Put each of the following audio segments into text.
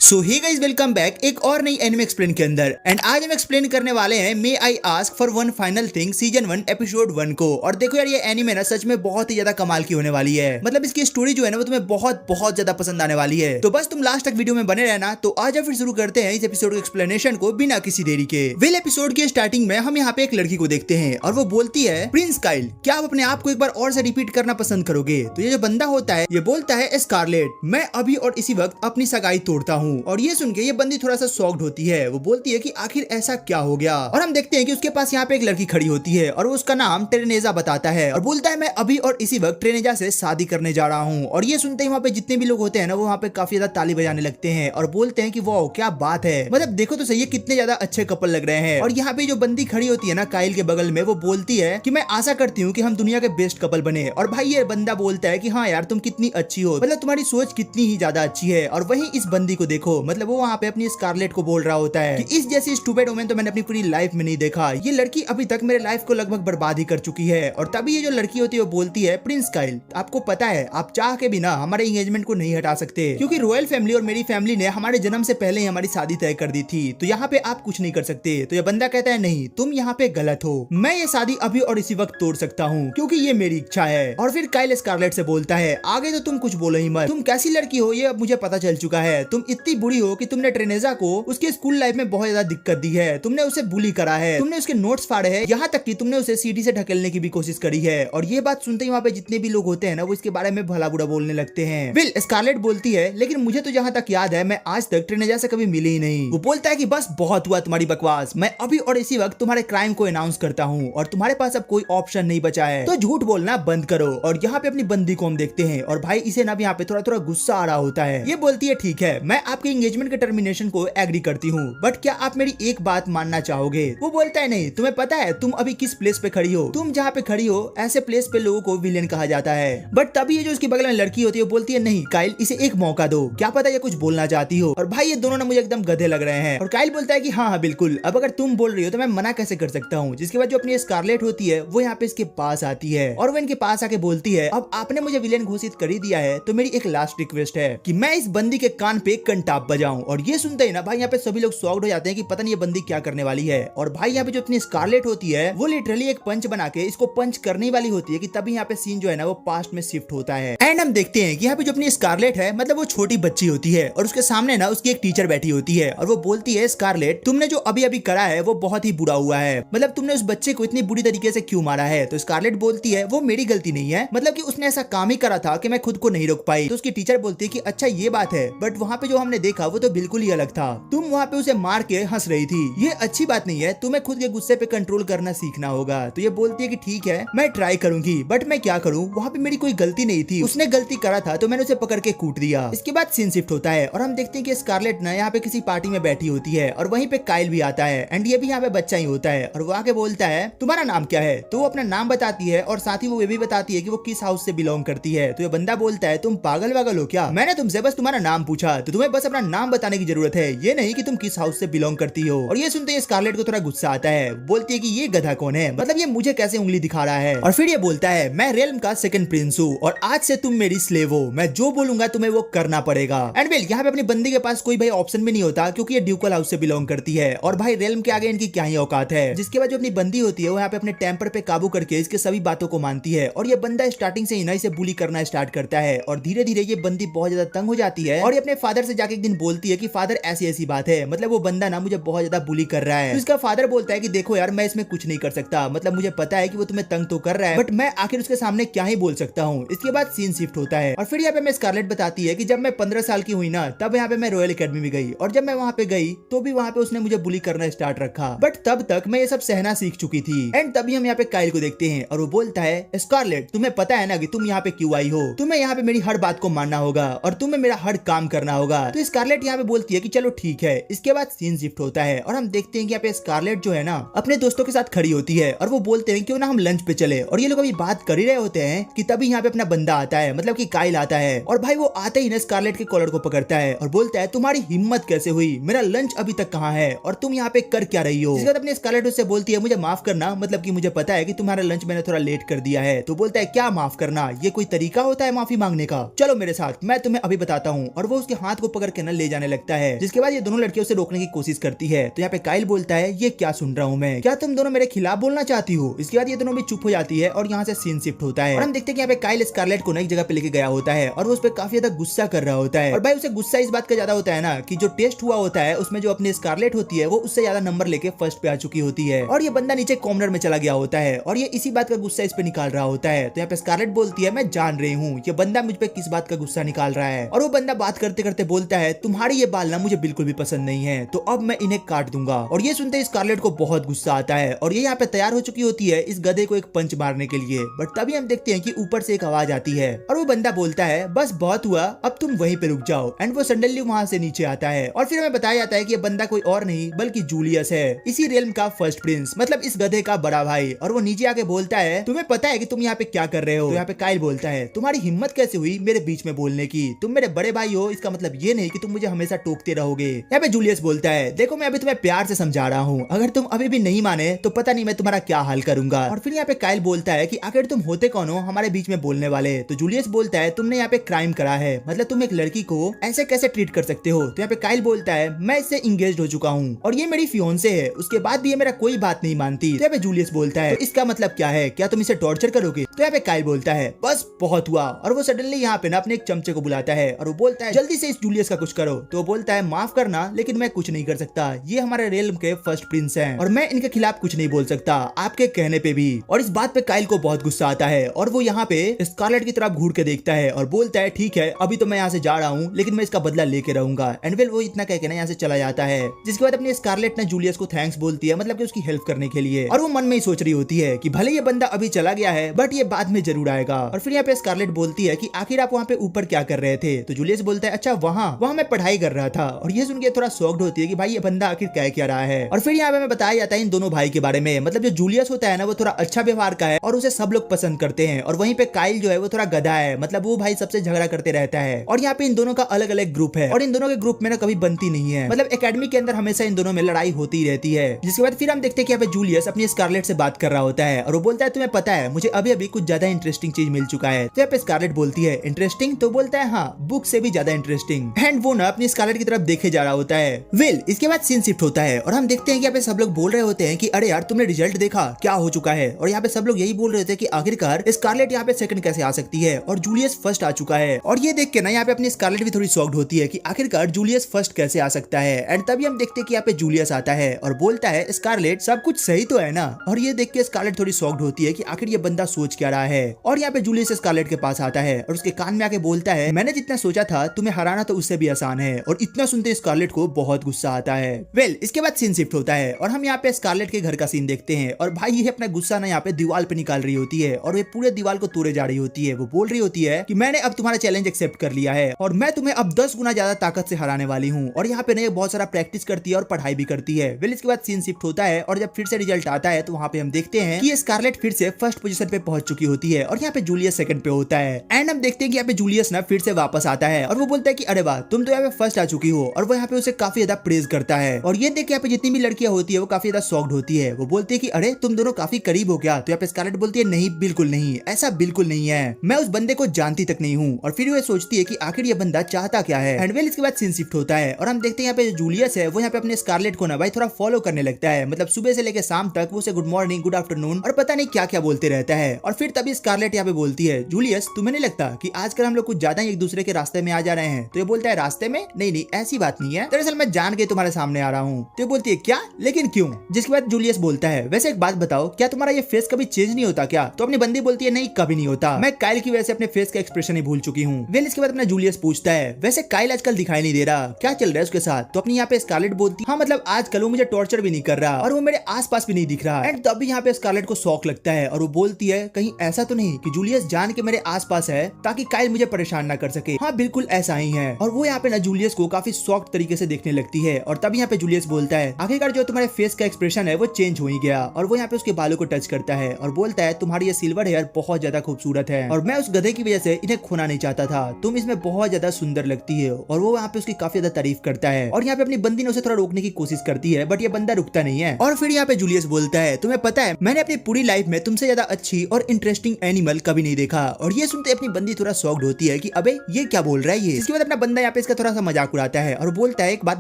सो hey guys, welcome back एक और नई एनिमे एक्सप्लेन के अंदर। एंड आज हम एक्सप्लेन करने वाले हैं may I ask for one final thing season 1 episode 1 को। और देखो यार, ये एनिमे ना सच में बहुत ही ज्यादा कमाल की होने वाली है। मतलब इसकी स्टोरी जो है ना वो तुम्हें बहुत बहुत ज्यादा पसंद आने वाली है। तो बस तुम लास्ट तक वीडियो में बने रहना। तो आज फिर शुरू करते हैं इस एपिसोड के एक्सप्लेनेशन को बिना किसी देरी के। वेल, एपिसोड की स्टार्टिंग में हम यहाँ पे एक लड़की को देखते हैं और वो बोलती है, प्रिंस काइल, क्या आप अपने आप को एक बार और से रिपीट करना पसंद करोगे? तो ये जो बंदा होता है ये बोलता है, स्कारलेट, मैं अभी और इसी वक्त अपनी सगाई तोड़ता हूँ। और ये सुन के ये बंदी थोड़ा सा शॉक्ड होती है। वो बोलती है कि आखिर ऐसा क्या हो गया? और हम देखते हैं कि उसके पास यहाँ पे एक लड़की खड़ी होती है और वो उसका नाम ट्रेनेजा बताता है और बोलता है, मैं अभी और इसी वक्त ट्रेनेजा से शादी करने जा रहा हूँ। और ये सुनते ही वहाँ पे जितने भी लोग होते हैं ना वो वहाँ पे काफी ज्यादा ताली बजाने लगते हैं और बोलते हैं कि वाह क्या बात है, मतलब देखो तो सही है कितने ज्यादा अच्छे कपल लग रहे हैं। और यहाँ पे जो बंदी खड़ी होती है ना काइल के बगल में, वो बोलती है कि मैं आशा करती हूँ कि हम दुनिया के बेस्ट कपल बने। और भाई ये बंदा बोलता है कि हाँ यार तुम कितनी अच्छी हो, मतलब तुम्हारी सोच कितनी ही ज्यादा अच्छी है। और वहीं इस बंदी को देखो, मतलब वो वहाँ पे अपनी स्कारलेट को बोल रहा होता है कि इस जैसी स्टूपिड वुमन तो मैंने अपनी पूरी लाइफ में नहीं देखा। ये लड़की अभी तक मेरे लाइफ को लगभग बर्बाद ही कर चुकी है। और तभी ये जो लड़की होती है वो बोलती है, प्रिंस काइल, आपको पता है आप चाह के भी ना हमारे एंगेजमेंट को नहीं हटा सकते, क्योंकि रॉयल फैमिली और मेरी फैमिली ने हमारे जन्म से पहले ही हमारी शादी तय कर दी थी। तो यहाँ पे आप कुछ नहीं कर सकते। तो ये बंदा कहता है, नहीं तुम यहाँ पे गलत हो, मैं ये शादी अभी और इसी वक्त तोड़ सकता हूँ क्योंकि ये मेरी इच्छा है। और फिर काइल स्कारलेट से बोलता है, आगे तो तुम कुछ बोलो ही मत, तुम कैसी लड़की हो ये अब मुझे पता चल चुका है। तुम इतनी बुरी हो कि तुमने ट्रेनेजा को उसके स्कूल लाइफ में बहुत ज्यादा दिक्कत दी है, तुमने उसे बुली करा है, तुमने उसके नोट्स फाड़े हैं, यहाँ तक कि तुमने उसे सीढ़ी से ढकेलने की भी कोशिश करी है। और ये बात सुनते ही वहाँ पे जितने भी लोग होते हैं ना वो इसके बारे में भला बुरा बोलने लगते हैं। विल, स्कारलेट बोलती है, लेकिन मुझे तो जहाँ तक याद है मैं आज तक ट्रेनेजा से कभी मिली ही नहीं। वो बोलता है कि बस बहुत हुआ तुम्हारी बकवास, मैं अभी और इसी वक्त तुम्हारे क्राइम को अनाउंस करता हूँ और तुम्हारे पास अब कोई ऑप्शन नहीं बचा है, तो झूठ बोलना बंद करो। और यहाँ पे अपनी बंदी को हम देखते हैं और भाई इसे ना भी यहाँ पे थोड़ा थोड़ा गुस्सा आ रहा होता है। ये बोलती है, ठीक है मैं आपके एंगेजमेंट के टर्मिनेशन को एग्री करती हूँ, बट क्या आप मेरी एक बात मानना चाहोगे? वो बोलता है, नहीं, तुम्हें पता है तुम अभी किस प्लेस पे खड़ी हो? तुम जहाँ पे खड़ी हो ऐसे प्लेस पे लोगों को विलेन कहा जाता है। बट तभी ये जो उसके बगल में लड़की होती है वो बोलती है, नहीं काइल, इसे एक मौका दो, क्या पता ये कुछ बोलना चाहती हो। और भाई ये दोनों ना मुझे एकदम गधे लग रहे हैं। और काइल बोलता है कि हाँ हाँ बिल्कुल, अब अगर तुम बोल रही हो तो मैं मना कैसे कर सकता हूँ। जिसके बाद जो अपनी स्कारलेट होती है वो यहाँ पे इसके पास आती है और वो इनके पास आके बोलती है, अब आपने मुझे विलेन घोषित कर ही दिया है तो मेरी एक लास्ट रिक्वेस्ट है कि मैं इस बंदी के कान पे कंटाप बजाऊं। और ये सुनते ही ना भाई यहाँ पे सभी लोग शॉक्ड हो जाते हैं कि पता नहीं ये बंदी क्या करने वाली है। और भाई यहाँ पे जो अपनी स्कारलेट होती है वो लिटरली एक पंच बना के इसको पंच करने वाली होती है कि तभी यहाँ पे सीन जो है ना वो पास्ट में शिफ्ट होता है। एंड हम देखते हैं कि यहाँ पे जो अपनी स्कारलेट है मतलब वो छोटी बच्ची होती है और उसके सामने ना उसकी एक टीचर बैठी होती है और वो बोलती है, स्कारलेट, तुमने जो अभी अभी करा है वो बहुत ही बुरा हुआ है, मतलब तुमने उस बच्चे को इतनी बुरी तरीके से क्यों मारा है? तो स्कारलेट बोलती है, वो मेरी गलती नहीं है, मतलब कि उसने ऐसा काम ही करा था कि मैं खुद को नहीं रोक पाई। तो उसकी टीचर बोलती है कि अच्छा ये बात है, बट वहाँ पे जो हमने देखा वो तो बिल्कुल ही अलग था, तुम वहाँ पे उसे मार के हंस रही थी, ये अच्छी बात नहीं है, तुम्हें खुद के गुस्से पे कंट्रोल करना सीखना होगा। तो ये बोलती है कि ठीक है मैं ट्राई करूंगी, बट मैं क्या करूं, वहाँ पे मेरी कोई गलती नहीं थी, उसने गलती करा था तो मैंने उसे पकड़ के कूट दिया। इसके बाद सीन शिफ्ट होता है और हम देखते हैं कि स्कारलेट ना यहाँ पे किसी पार्टी में बैठी होती है और वहीं पे काइल भी आता है एंड ये भी यहाँ पे बच्चा ही होता है और वो आके बोलता है, तुम्हारा नाम क्या है? तो वो अपना नाम बताती है और साथ ही वो ये भी बताती है कि वो किस हाउस से बिलोंग करती है। तो ये बंदा बोलता है, तुम पागल वागल हो क्या, मैंने तुमसे बस तुम्हारा नाम पूछा, तो तुम्हें बस अपना नाम बताने की जरूरत है, ये नहीं कि तुम किस हाउस से बिलोंग करती हो। और ये सुनते ही स्कारलेट को थोड़ा गुस्सा आता है, बोलती है कि ये गधा कौन है, मतलब ये मुझे कैसे उंगली दिखा रहा है। और फिर ये बोलता है, मैं रेल्म का सेकंड प्रिंस हूँ और आज से तुम मेरी स्लेव हो, मैं जो बोलूंगा तुम्हें वो करना पड़ेगा। एंड वेल, यहाँ पे अपनी बंदी के पास कोई भाई ऑप्शन भी नहीं होता क्योंकि ये ड्यूकल हाउस से बिलोंग करती है और भाई रेल्म के आगे इनकी क्या ही औकात है। जिसके बाद जो अपनी बंदी होती है वो यहाँ पे अपने टेम्पर पे काबू करके इसके सभी बातों को मानती है और ये बंदा स्टार्टिंग से ही इसे बुली करना स्टार्ट करता है और धीरे धीरे ये बंदी बहुत ज्यादा तंग हो जाती है और ये अपने फादर से जाके एक दिन बोलती है कि फादर ऐसी ऐसी बात है, मतलब वो बंदा ना मुझे बहुत ज्यादा बुली कर रहा है। तो इसका फादर बोलता है कि देखो यार मैं इसमें कुछ नहीं कर सकता, मतलब मुझे पता है कि वो तुम्हें तंग तो कर रहा है बट मैं आखिर उसके सामने क्या ही बोल सकता हूँ। इसके बाद सीन शिफ्ट होता है और फिर यहाँ पे मैं स्कारलेट बताती है कि जब मैं 15 साल की हुई ना तब यहाँ पे मैं रॉयल एकेडमी में गई और जब मैं वहाँ पे गई तो भी वहाँ पे उसने मुझे बुली करना स्टार्ट रखा, बट तब तक मैं ये सब सहना सीख चुकी थी। एंड तभी हम यहाँ पे काइल को देखते हैं और वो बोलता है, स्कारलेट, तुम्हें पता है ना कि तुम यहाँ पे क्यों आई हो, तुम्हें यहाँ पे मेरी हर बात को मानना होगा और तुम्हें मेरा हर काम करना होगा। तो स्कारलेट यहाँ पे बोलती है कि चलो ठीक है। इसके बाद सीन शिफ्ट होता है और हम देखते हैं कि यहाँ पे स्कारलेट जो है ना अपने दोस्तों के साथ खड़ी होती है और वो बोलते हैं क्यों ना हम लंच पे चले। और ये लोग अभी बात कर ही रहे होते हैं कि तभी यहाँ पे अपना बंदा आता है, मतलब कि काइल आता है और भाई वो आते ही ना स्कारलेट के कॉलर को पकड़ता है और बोलता है, तुम्हारी हिम्मत कैसे हुई, मेरा लंच अभी तक कहाँ है और तुम यहाँ पे कर क्या रही हो? इसके बाद अपनी स्कारलेट उससे बोलती है, मुझे माफ करना, मतलब कि मुझे पता है कि तुम्हारा लंच मैंने थोड़ा लेट कर दिया है। तो बोलता है, क्या माफ करना, ये कोई तरीका होता है माफी मांगने का? चलो मेरे साथ, मैं तुम्हें अभी बताता हूँ। और वो उसके हाथ को पकड़ करके ना ले जाने लगता है, जिसके बाद ये दोनों लड़कियों से रोकने की कोशिश करती है। तो यहाँ पे काइल बोलता है ये क्या सुन रहा हूँ मैं, क्या तुम दोनों मेरे खिलाफ बोलना चाहती हो। इसके बाद ये दोनों भी चुप हो जाती है और यहाँ से सीन शिफ्ट होता है और हम देखते हैं कि यहाँ पे काइल स्कारलेट को एक जगह पे लेके गया होता है और वो उस पर काफी ज्यादा गुस्सा कर रहा होता है। और भाई उसे गुस्सा इस बात का ज्यादा होता है ना कि जो टेस्ट हुआ होता है उसमें जो अपनी स्कारलेट होती है वो उससे ज्यादा नंबर लेके फर्स्ट पे आ चुकी होती है और ये बंदा नीचे कॉर्नर में चला गया होता है और ये इसी बात का गुस्सा इस पे निकाल रहा होता है। तो यहाँ पे स्कारलेट बोलती है मैं जान रही हूँ ये बंदा मुझ पे किस बात का गुस्सा निकाल रहा है। और वो बंदा बात करते करते बोलता है तुम्हारी ये बाल ना मुझे बिल्कुल भी पसंद नहीं है, तो अब मैं इन्हें काट दूंगा। और ये सुनते स्कारलेट को बहुत गुस्सा आता है और ये यहाँ पे तैयार हो चुकी होती है इस गधे को एक पंच मारने के लिए। बट तभी हम देखते हैं कि ऊपर से एक आवाज आती है और वो बंदा बोलता है बस बहुत हुआ, अब तुम वहीं पे रुक जाओ। एंड वो सडनली वहां से नीचे आता है और फिर हमें बताया जाता है कि ये बंदा कोई और नहीं बल्कि जूलियस है, इसी रेल्म का फर्स्ट प्रिंस, मतलब इस गधे का बड़ा भाई। और वो नीचे आके बोलता है तुम्हें पता है कि तुम यहाँ पे क्या कर रहे हो। तो यहाँ पे काइल बोलता है तुम्हारी हिम्मत कैसे हुई मेरे बीच में बोलने की, तुम मेरे बड़े भाई हो, इसका मतलब ये नहीं कि तुम मुझे हमेशा टोकते रहोगे। यहाँ पे जूलियस बोलता है देखो मैं अभी तुम्हें प्यार से समझा रहा हूँ, अगर तुम अभी भी नहीं माने तो पता नहीं मैं तुम्हारा क्या हाल करूंगा। और फिर यहाँ पे काइल बोलता है कि आखिर तुम होते कौन हो हमारे बीच में बोलने वाले। तो जूलियस बोलता है तुमने यहाँ पे क्राइम करा है, मतलब तुम एक लड़की को ऐसे कैसे ट्रीट कर सकते हो। तो यहाँ पे काइल बोलता है मैं इससे इंगेज हो चुका हूँ और ये मेरी फियोंसे है, उसके बाद भी ये मेरा कोई बात नहीं मानती। तो यहाँ पे जूलियस बोलता है तो इसका मतलब क्या है, क्या तुम इसे टॉर्चर करोगे। तो यहाँ पे काइल बोलता है बस बहुत हुआ। और वो सडनली यहाँ पे ना अपने एक चमचे को बुलाता है और वो बोलता है जल्दी से इस जूलियस का कुछ करो। तो वो बोलता है माफ करना लेकिन मैं कुछ नहीं कर सकता, ये हमारे रेल्म के फर्स्ट प्रिंस हैं और मैं इनके खिलाफ कुछ नहीं बोल सकता आपके कहने पे भी। और इस बात पे काइल को बहुत गुस्सा आता है और वो यहाँ पे स्कारलेट की तरफ घूर के देखता है और बोलता है ठीक है अभी तो मैं यहाँ से जा रहा हूँ लेकिन मैं इसका बदला लेके रहूंगा। एंड वेल वो इतना कह के ना यहाँ से चला जाता है, जिसके बाद अपनी स्कारलेट ने जूलियस को थैंक्स बोलती है, मतलब कि उसकी हेल्प करने के लिए। और वो मन में ही सोच रही होती है कि भले ये बंदा अभी चला गया है बट ये बाद में जरूर आएगा। और फिर यहाँ पे स्कारलेट बोलती है कि आखिर आप वहाँ पे ऊपर क्या कर रहे थे। तो जूलियस बोलता है अच्छा वहाँ मैं पढ़ाई कर रहा था। और ये सुन के थोड़ा शॉक्ड होती है कि भाई ये बंदा आखिर क्या रहा है। और फिर यहाँ पे हमें बताया जाता है इन दोनों भाई के बारे में, मतलब जो जूलियस होता है ना वो थोड़ा अच्छा व्यवहार का है और उसे सब लोग पसंद करते हैं, और वहीं पे काइल जो है वो थोड़ा गधा है, मतलब वो भाई सबसे झगड़ा करते रहता है। और यहाँ पे इन दोनों का अलग अलग ग्रुप है और इन दोनों के ग्रुप में ना कभी बनती नहीं है, मतलब एकेडमी के अंदर हमेशा इन दोनों में लड़ाई होती रहती है। जिसके बाद फिर हम देखते हैं कि यहाँ पे जूलियस अपनी स्कारलेट से बात कर रहा होता है और वो बोलता है तुम्हें पता है मुझे अभी अभी कुछ ज्यादा इंटरेस्टिंग चीज मिल चुका है। तो यहाँ पे स्कारलेट बोलती है इंटरेस्टिंग, तो बोलता है हाँ बुक से भी ज्यादा इंटरेस्टिंग। एंड वो ना अपनी स्कारलेट की तरफ देखे जा रहा होता है। वेल इसके बाद सीन शिफ्ट होता है और हम देखते हैं कि यहाँ पे सब लोग बोल रहे होते हैं कि अरे यार तुमने रिजल्ट देखा क्या हो चुका है। और यहाँ पे सब लोग यही बोल रहे थे कि आखिरकार स्कारलेट यहाँ पे सेकंड कैसे आ सकती है और जूलियस फर्स्ट आ चुका है। और ये देख के ना यहाँ पे अपनी स्कारलेट भी थोड़ी शॉक्ड होती है कि आखिरकार जूलियस फर्स्ट कैसे आ सकता है। एंड तभी हम देखते हैं कि यहाँ पे जूलियस आता है और बोलता है स्कारलेट सब कुछ सही तो है ना। और ये देख के स्कारलेट थोड़ी शॉक्ड होती है कि आखिर ये बंदा सोच क्या रहा है। और यहाँ पे जूलियस स्कारलेट के पास आता है और उसके कान में आके बोलता है मैंने जितना सोचा था तुम्हें हराना तो उससे भी आसान है। और इतना सुनते स्कारलेट को बहुत गुस्सा आता है। वेल इसके बाद सीन शिफ्ट होता है और हम यहाँ पे स्कारलेट के घर का सीन देखते हैं और भाई ये अपना गुस्सा ना यहाँ पे दीवार पे निकाल रही होती है और ये पूरे दीवार को तोड़े जा रही होती है। वो बोल रही होती है कि मैंने अब तुम्हारा चैलेंज एक्सेप्ट कर लिया है और मैं तुम्हें अब 10 गुना ज्यादा ताकत से हराने वाली हूँ। और यहाँ पे ना बहुत सारा प्रैक्टिस करती है और पढ़ाई भी करती है। वेल इसके बाद सीन शिफ्ट होता है और जब फिर से रिजल्ट आता है तो वहाँ पे हम देखते हैं कि स्कारलेट फिर से फर्स्ट पोजीशन पे पहुंच चुकी होती है और यहाँ पे जूलियस सेकंड पे होता है। एंड हम देखते हैं कि यहाँ पे जूलियस ना फिर से वापस आता है और वो बोलता है कि अरे वाह तुम तो यहाँ पे फर्स्ट आ चुकी हो। और वो यहाँ पे उसे काफी ज्यादा प्रेज करता है और ये देख के यहाँ पे जितनी भी लड़कियां होती है वो काफी ज्यादा शॉक्ड होती है। वो बोलती है कि अरे तुम दोनों काफी करीब हो क्या। तो यहाँ पे स्कारलेट बोलती है नहीं बिल्कुल नहीं, ऐसा बिल्कुल नहीं है, मैं उस बंदे को जानती तक नहीं हूँ। और फिर वो सोचती है कि आखिर ये बंदा चाहता क्या है। एंड वेल इसके बाद सीन शिफ्ट होता है और हम देखते हैं यहाँ पे जूलियस है वो यहाँ पे अपने स्कारलेट को ना भाई थोड़ा फॉलो करने लगता है, मतलब सुबह से लेकर शाम तक वो उसे गुड मॉर्निंग गुड आफ्टरनून और पता नहीं क्या क्या बोलते रहता है। और फिर तभी स्कारलेट यहाँ पे बोलती है जूलियस तुम्हें नहीं लगता कि आजकल हम लोग कुछ ज्यादा ही एक दूसरे के रास्ते में आ जा रहे हैं। तो ये बोलता है रास्ते में नहीं ऐसी बात नहीं है, दरअसल मैं जान के तुम्हारे सामने आ रहा हूँ। तो ये बोलती है क्या लेकिन क्यों। जिसके बाद जूलियस बोलता है वैसे एक बात बताओ क्या तुम्हारा ये फेस कभी चेंज नहीं होता क्या। तो अपनी बंदी बोलती है नहीं कभी नहीं होता, मैं काइल की वजह से अपने फेस का एक्सप्रेशन ही भूल चुकी हूँ। वेल इसके बाद अपना जूलियस पूछता है वैसे काइल आजकल दिखाई नहीं दे रहा, क्या चल रहा है उसके साथ। तो अपनी यहाँ पे स्कारलेट बोलती है हाँ मतलब आजकल वो मुझे टॉर्चर भी नहीं कर रहा और वो मेरे आसपास भी नहीं दिख रहा। एंड तभी यहाँ पे स्कारलेट को शौक लगता है और वो बोलती है कहीं ऐसा तो नहीं कि जूलियस जान के मेरे आसपास है ताकि काइल मुझे परेशान ना कर सके। हाँ बिल्कुल ऐसा ही है। और वो यहाँ पे ना जूलियस को काफी शॉक्ड तरीके से देखने लगती है और तभी यहाँ पे जूलियस बोलता है आखिरकार जो तुम्हारे फेस का एक्सप्रेशन है वो चेंज हो ही गया। और वो यहाँ पे उसके बालों को टच करता है और बोलता है तुम्हारी ये सिल्वर हेयर बहुत ज्यादा खूबसूरत है और मैं उस गधे की वजह से इन्हें खोना नहीं चाहता था, तुम इसमें बहुत ज्यादा सुंदर लगती है। और वो यहाँ पे उसकी काफी ज्यादा तारीफ करता है और यहाँ पे अपनी बंदी ने उसे थोड़ा रोकने की कोशिश करती है बट ये बंदा रुकता नहीं है। और फिर यहाँ पे जूलियस बोलता है तुम्हें पता है मैंने अपनी पूरी लाइफ में तुमसे ज्यादा अच्छी और इंटरेस्टिंग एनिमल कभी नहीं देखा। और ये सुनते अपनी बंदी थोड़ा शॉक्ड होती है कि अबे ये क्या बोल रहा है ये। इसके बाद अपना बंदा यहाँ पे इसका थोड़ा सा मजाक उड़ाता है और बोलता है एक बात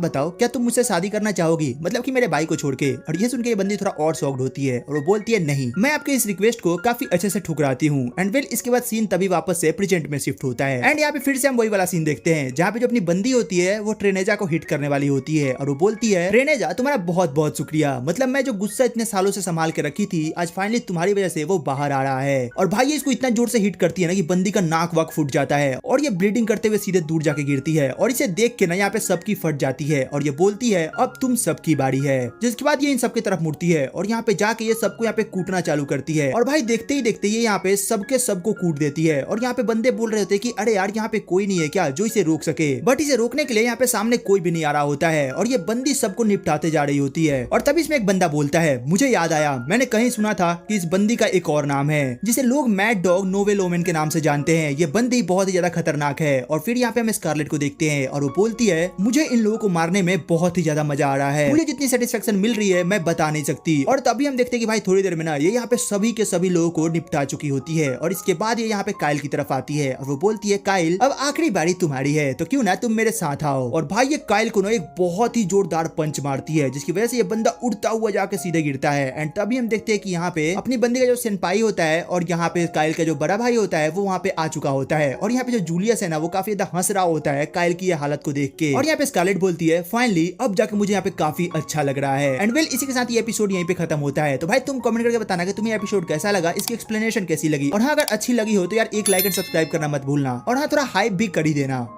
बताओ, क्या तुम मुझसे शादी करना चाहोगी, मतलब कि मेरे भाई को छोड़ के। और ये सुन के ये बंदी थोड़ा और शॉक्ड होती है और वो बोलती है नहीं, मैं आपके इस रिक्वेस्ट को काफी अच्छे से ठुकराती हूँ। एंड वेल इसके बाद सीन तभी वापस से प्रेजेंट में शिफ्ट होता है एंड यहाँ पे फिर से हम वही वाला सीन देखते हैं जहाँ पे जो अपनी बंदी होती है वो ट्रेनेजा को हिट करने वाली होती है और वो बोलती है ट्रेनेजा तुम्हारा बहुत बहुत शुक्रिया, मतलब मैं जो गुस्सा इतने सालों से संभाल के रखी थी आज फाइनली तुम्हारी वजह से वो बाहर आ रहा है। और भाई इसको इतना जोर से हिट करती है ना कि बंदी का नाक वाक फूट जाता है और ये ब्लीडिंग करते हुए सीधे दूर जाके गिरती है और इसे देख के ना यहाँ पे सबकी फट जाती है और ये बोलती है अब तुम सबकी बारी है। जिसके बाद ये इन सबकी तरफ मुड़ती है और यहाँ पे जाके ये सबको यहाँ पे कूटना चालू करती है और भाई देखते ही देखते ये यहाँ पे सबके सबको कूट देती है। और यहाँ पे बंदे बोल रहे होते हैं कि अरे यार यहाँ पे कोई नहीं है क्या जो इसे रोक सके, बट इसे रोकने के लिए यहाँ पे सामने कोई भी नहीं आ रहा होता है और ये बंदी सबको निपटाते जा रही होती है। और तभी इसमें एक बंदा बोलता है मुझे याद आया, मैंने कहीं सुना था कि इस बंदी का एक और नाम है जिसे लोग मैड डॉग नोवेल ओमेन के नाम से जानते हैं। ये बंदी बहुत ही ज्यादा खतरनाक है। और फिर यहाँ पे हम स्कारलेट को देखते हैं और वो बोलती है मुझे इन लोगों को मारने में बहुत ही ज्यादा मजा आ रहा है, मुझे जितनी सेटिस्फेक्शन मिल रही है मैं बता नहीं सकती। और तभी हम देखते हैं कि भाई थोड़ी देर में ना ये यहाँ पे सभी के सभी लोगों को निपटा चुकी होती है और इसके बाद ये यहाँ पे काइल की तरफ आती है और वो बोलती है काइल अब आखिरी बारी तुम्हारी है तो क्यों ना तुम मेरे साथ आओ। और भाई ये काइल को ना एक बहुत ही जोरदार पंच मारती है जिसकी वजह से ये बंदा उड़ता हुआ जाके सीधे गिरता है। एंड तभी हम देखते हैं कि यहाँ पे अपनी बंदी का जो सेनपाई होता है और यहाँ पे काइल का जो बड़ा भाई होता है वो वहाँ पे आ चुका होता है और यहाँ पे जो जूलियस है ना वो काफी ज्यादा हंस रहा होता है काइल की हालत को देख के। और यहाँ पे स्कारलेट बोलती है फाइनली अब जाके मुझे यहाँ पे काफी अच्छा लग रहा है। एंड वेल इसी के साथ ये एपिसोड यहीं पे खत्म होता है। तो भाई तुम कमेंट करके बताना कि तुम्हें एपिसोड कैसा लगा, इसकी एक्सप्लेनेशन कैसी लगी और हाँ अगर अच्छी लगी हो तो यार एक लाइक एंड सब्सक्राइब करना मत भूलना और हाँ थोड़ा हाइप भी कर ही देना।